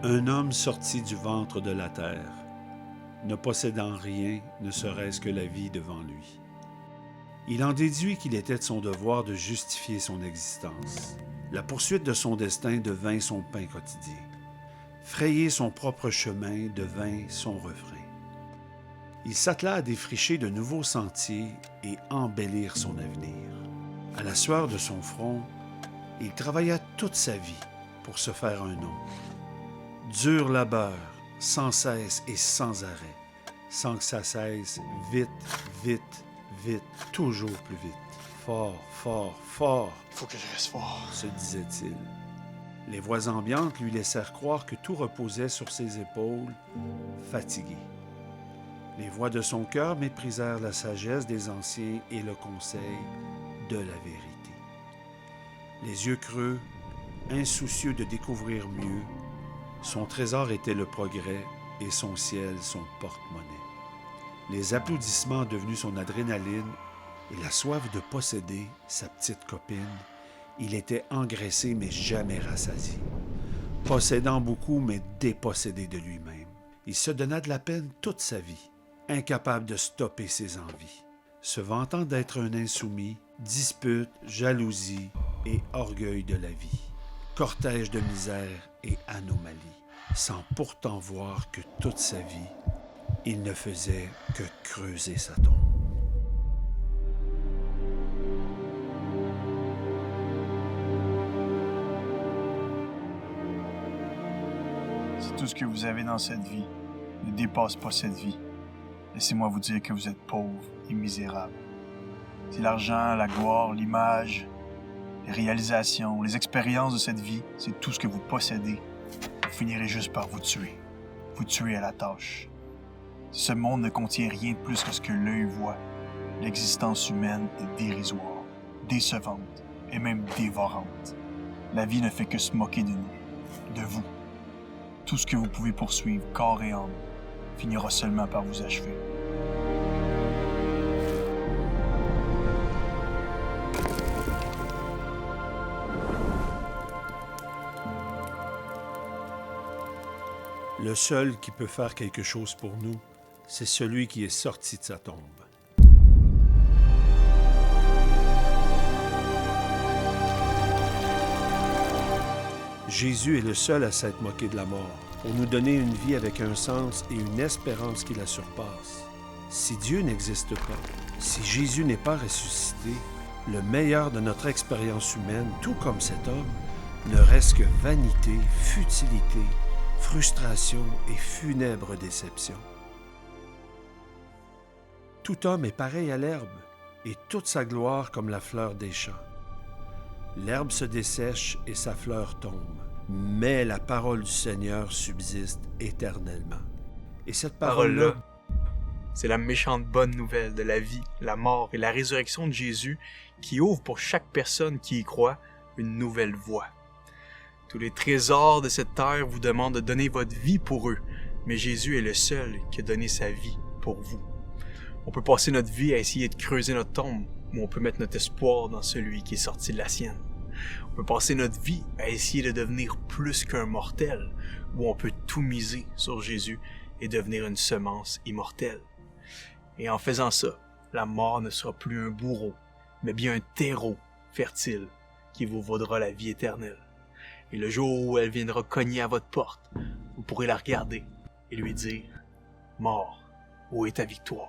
Un homme sorti du ventre de la terre, ne possédant rien, ne serait-ce que la vie devant lui. Il en déduit qu'il était de son devoir de justifier son existence. La poursuite de son destin devint son pain quotidien. Frayer son propre chemin devint son refrain. Il s'attela à défricher de nouveaux sentiers et embellir son avenir. À la sueur de son front, il travailla toute sa vie pour se faire un nom. Dur labeur, sans cesse et sans arrêt, sans que ça cesse, vite, vite, vite, toujours plus vite. Fort, fort, fort, Faut que je reste fort. se disait-il. Les voix ambiantes lui laissèrent croire que tout reposait sur ses épaules, fatigué. Les voix de son cœur méprisèrent la sagesse des anciens et le conseil de la vérité. Les yeux creux, insoucieux de découvrir mieux, son trésor était le progrès et son ciel son porte-monnaie. Les applaudissements devenus son adrénaline et la soif de posséder sa petite copine, il était engraissé mais jamais rassasié. Possédant beaucoup mais dépossédé de lui-même. Il se donna de la peine toute sa vie, incapable de stopper ses envies. Se vantant d'être un insoumis, dispute, jalousie et orgueil de la vie. Cortège de misère et anomalie, sans pourtant voir que toute sa vie, il ne faisait que creuser sa tombe. Si tout ce que vous avez dans cette vie ne dépasse pas cette vie, laissez-moi vous dire que vous êtes pauvre et misérable. Si l'argent, la gloire, l'image, les réalisations, les expériences de cette vie, c'est tout ce que vous possédez, vous finirez juste par vous tuer. Vous tuer à la tâche. Ce monde ne contient rien de plus que ce que l'œil voit. L'existence humaine est dérisoire, décevante et même dévorante. La vie ne fait que se moquer de nous, de vous. Tout ce que vous pouvez poursuivre, corps et âme, finira seulement par vous achever. Le seul qui peut faire quelque chose pour nous, c'est celui qui est sorti de sa tombe. Jésus est le seul à s'être moqué de la mort, pour nous donner une vie avec un sens et une espérance qui la surpasse. Si Dieu n'existe pas, si Jésus n'est pas ressuscité, le meilleur de notre expérience humaine, tout comme cet homme, ne reste que vanité, futilité, frustration et funèbre déception. Tout homme est pareil à l'herbe, et toute sa gloire comme la fleur des champs. L'herbe se dessèche et sa fleur tombe, mais la parole du Seigneur subsiste éternellement. Et cette parole-là, c'est la méchante bonne nouvelle de la vie, la mort et la résurrection de Jésus qui ouvre pour chaque personne qui y croit une nouvelle voie. Tous les trésors de cette terre vous demandent de donner votre vie pour eux, mais Jésus est le seul qui a donné sa vie pour vous. On peut passer notre vie à essayer de creuser notre tombe, ou on peut mettre notre espoir dans celui qui est sorti de la sienne. On peut passer notre vie à essayer de devenir plus qu'un mortel, ou on peut tout miser sur Jésus et devenir une semence immortelle. Et en faisant ça, la mort ne sera plus un bourreau, mais bien un terreau fertile qui vous vaudra la vie éternelle. Et le jour où elle viendra cogner à votre porte, vous pourrez la regarder et lui dire « Mort, où est ta victoire? »